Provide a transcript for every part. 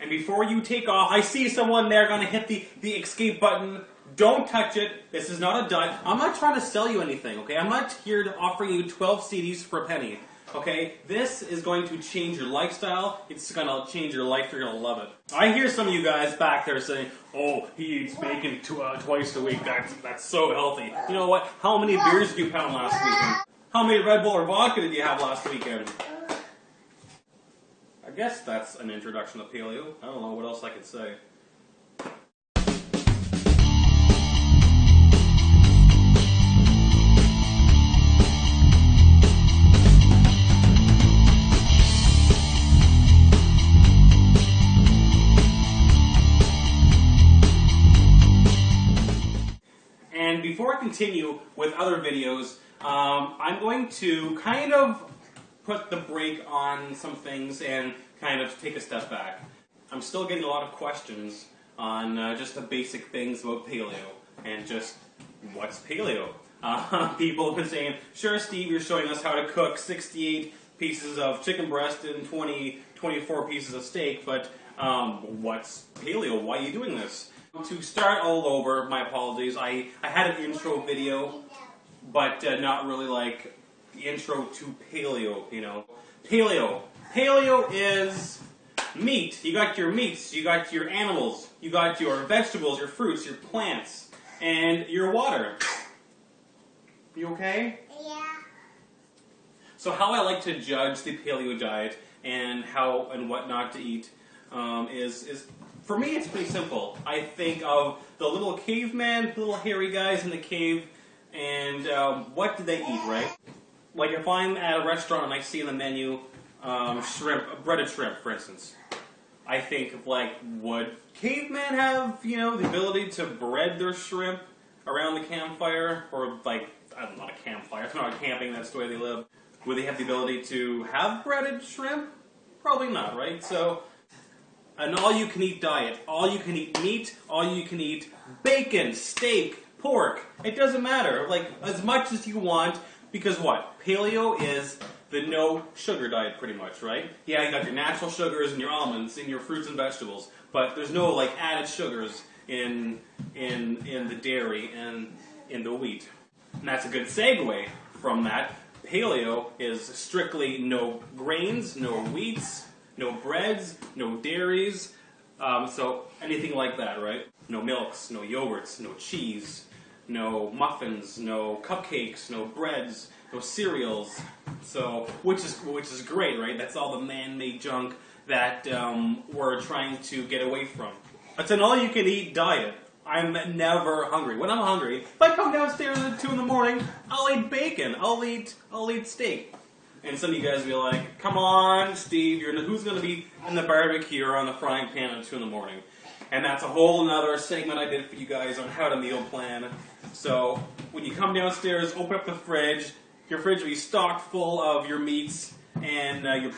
And before you take off, I see someone there going to hit the escape button. Don't touch it. This is not a diet. I'm not trying to sell you anything, okay? I'm not here to offer you 12 CDs for a penny, okay? This is going to change your lifestyle. It's going to change your life. You're going to love it. I hear some of you guys back there saying, oh, he eats bacon twice a week. That's so healthy. You know what? How many beers did you pound last weekend? How many Red Bull or vodka did you have last weekend? I guess that's an introduction to paleo. I don't know what else I could say. And before I continue with other videos, I'm going to kind of put the brake on some things and kind of take a step back. I'm still getting a lot of questions on just the basic things about paleo and just what's paleo. People have been saying, sure Steve, you're showing us how to cook 68 pieces of chicken breast and 24 pieces of steak, but what's paleo? Why are you doing this? To start all over, my apologies, I had an intro video, but not really like the intro to paleo, you know. Paleo. Paleo is meat. You got your meats, you got your animals, you got your vegetables, your fruits, your plants, and your water. You okay? Yeah. So how I like to judge the paleo diet and how and what not to eat is for me it's pretty simple. I think of the little caveman, the little hairy guys in the cave, and what do they eat, right? Like if I'm at a restaurant and I see in the menu shrimp, breaded shrimp, for instance, I think of like, would cavemen have, you know, the ability to bread their shrimp around the campfire? Or like, I don't know, not a campfire, it's not camping, that's the way they live. Would they have the ability to have breaded shrimp? Probably not, right? So, an all-you-can-eat diet. All-you-can-eat meat, all-you-can-eat bacon, steak, pork. It doesn't matter. Like, as much as you want, because what? Paleo is the no-sugar diet, pretty much, right? Yeah, you got your natural sugars and your almonds and your fruits and vegetables, but there's no, like, added sugars in the dairy and in the wheat. And that's a good segue from that. Paleo is strictly no grains, no wheats, no breads, no dairies, so anything like that, right? No milks, no yogurts, no cheese, no muffins, no cupcakes, no breads, no cereals. So, which is great, right? That's all the man-made junk that we're trying to get away from. It's an all-you-can-eat diet. I'm never hungry. When I'm hungry, if I come downstairs at 2 in the morning, I'll eat bacon. I'll eat steak. And some of you guys will be like, come on, Steve, who's going to be in the barbecue or on the frying pan at 2 in the morning? And that's a whole other segment I did for you guys on how to meal plan. So when you come downstairs, open up the fridge. Your fridge will be stocked full of your meats and your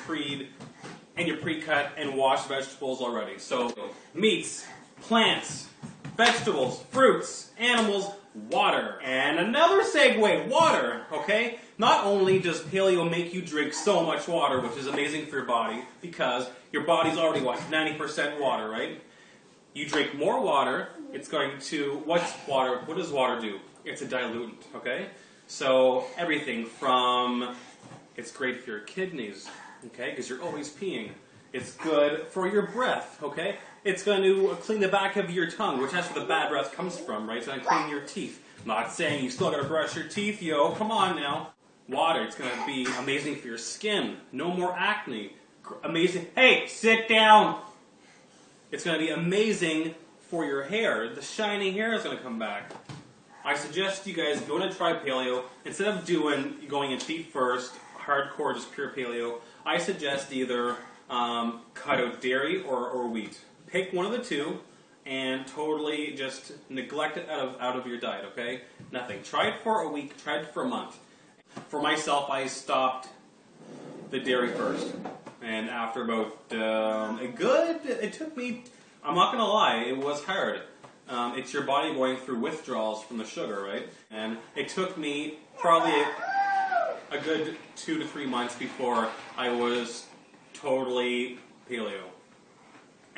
pre-cut and washed vegetables already. So meats, plants, vegetables, fruits, animals, water. And another segue, water, okay? Not only does paleo make you drink so much water, which is amazing for your body, because your body's already, what, 90% water, right? You drink more water, it's going to, what does water do? It's a diluent, okay? So everything from, it's great for your kidneys, okay, because you're always peeing. It's good for your breath, okay? It's going to clean the back of your tongue, which that's where the bad breath comes from, right? It's going to clean your teeth. Not saying you still got to brush your teeth, yo, come on now. Water, it's going to be amazing for your skin. No more acne. Amazing. Hey, sit down. It's going to be amazing for your hair. The shiny hair is going to come back. I suggest you guys, if you want to try paleo, instead of going in feet first, hardcore, just pure paleo, I suggest either cut out dairy or wheat. Pick one of the two and totally just neglect it out of your diet, okay? Nothing. Try it for a week, try it for a month. For myself, I stopped the dairy first. And after about it took me, I'm not going to lie, it was hard. It's your body going through withdrawals from the sugar, right? And it took me probably a good 2 to 3 months before I was totally paleo.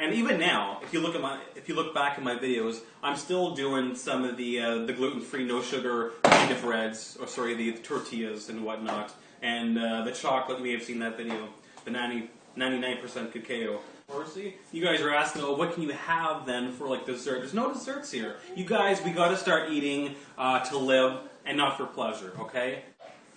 And even now, if you look back at my videos, I'm still doing some of the gluten-free, no sugar pita breads, or sorry, the tortillas and whatnot, and the chocolate. You may have seen that video, the 99% cacao. Honestly, you guys are asking, oh, what can you have then for like dessert? There's no desserts here. You guys, we got to start eating to live and not for pleasure. Okay.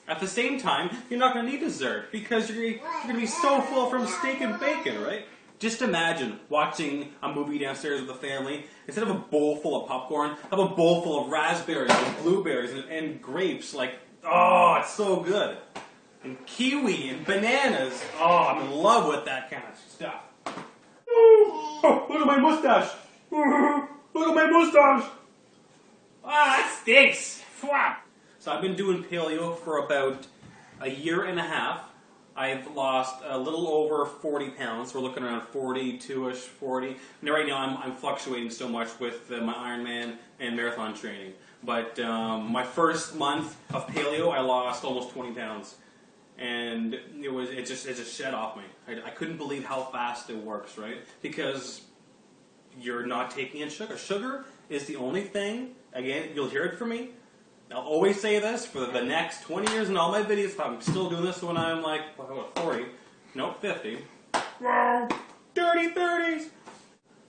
At the same time, you're not going to need dessert because you're going to be so full from steak and bacon, right? Just imagine watching a movie downstairs with the family. Instead of a bowl full of popcorn, have a bowl full of raspberries and blueberries and grapes. Like, oh, it's so good. And kiwi and bananas. Oh, I'm in love with that kind of stuff. Oh, look at my mustache. Look at my mustache. Ah, that stinks. So I've been doing paleo for about a year and a half. I've lost a little over 40 pounds. We're looking around 42-ish, 40. And right now I'm fluctuating so much with my Ironman and marathon training. But my first month of paleo, I lost almost 20 pounds. And it just shed off me. I couldn't believe how fast it works, right? Because you're not taking in sugar. Sugar is the only thing, again, you'll hear it from me. I'll always say this for the next 20 years in all my videos. If I'm still doing this when I'm like, what, 40? Nope, 50. Whoa, dirty 30s.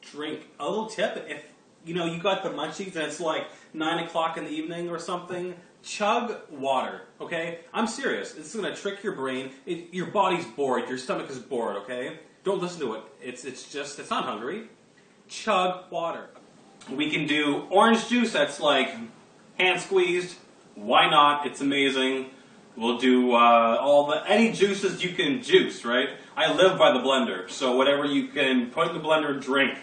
Drink. A little tip, if you got the munchies and it's like 9 o'clock in the evening or something, chug water, okay? I'm serious. It's going to trick your brain. Your body's bored. Your stomach is bored, okay? Don't listen to it. It's not hungry. Chug water. We can do orange juice that's like hand squeezed. Why not? It's amazing. We'll do any juices you can juice, right? I live by the blender, so whatever you can put in the blender, drink.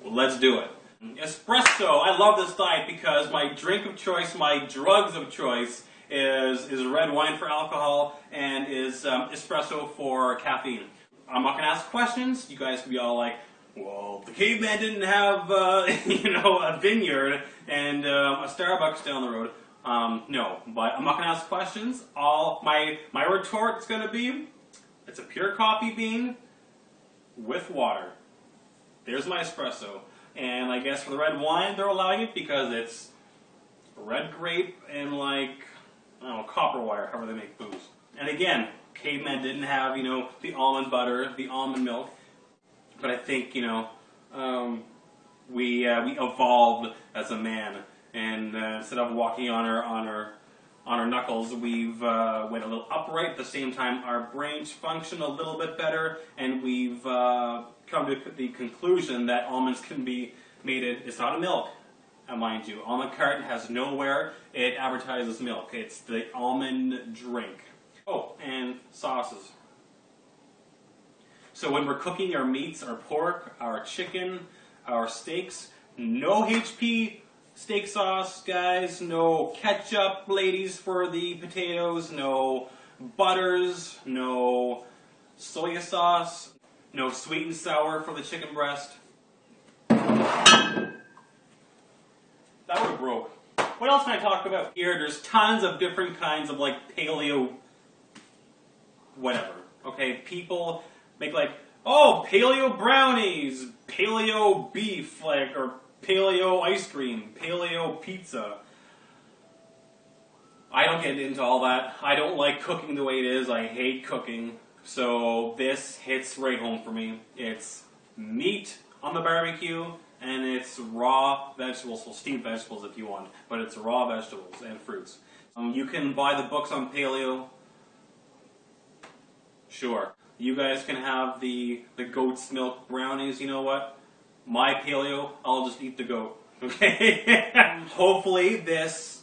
Let's do it. Espresso. I love this diet because my drink of choice, my drugs of choice, is red wine for alcohol and is espresso for caffeine. I'm not gonna ask questions. You guys can be all like, well, the caveman didn't have, a vineyard and a Starbucks down the road. No, but I'm not going to ask questions. My retort is going to be, it's a pure coffee bean with water. There's my espresso. And I guess for the red wine, they're allowing it because it's red grape and copper wire, however they make booze. And again, caveman didn't have, the almond butter, the almond milk. But I think, we evolved as a man, and instead of walking on our knuckles, we've went a little upright. At the same time, our brains function a little bit better, and we've come to the conclusion that almonds can be made. It's not a milk, mind you. Almond carton has nowhere it advertises milk. It's the almond drink. Oh, and sauces. So when we're cooking our meats, our pork, our chicken, our steaks, no HP steak sauce, guys. No ketchup, ladies, for the potatoes. No butters. No soy sauce. No sweet and sour for the chicken breast. That would have broke. What else can I talk about here? There's tons of different kinds of paleo whatever. Okay, people make paleo brownies, paleo beef, or paleo ice cream, paleo pizza. I don't get into all that. I don't like cooking the way it is. I hate cooking. So this hits right home for me. It's meat on the barbecue, and it's raw vegetables, well, steamed vegetables if you want, but it's raw vegetables and fruits. You can buy the books on paleo. Sure. You guys can have the goat's milk brownies. You know what? My paleo, I'll just eat the goat. Okay? Hopefully this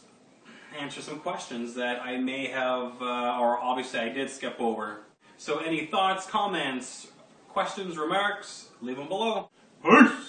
answers some questions that I may have, or obviously I did skip over. So any thoughts, comments, questions, remarks, leave them below. Peace!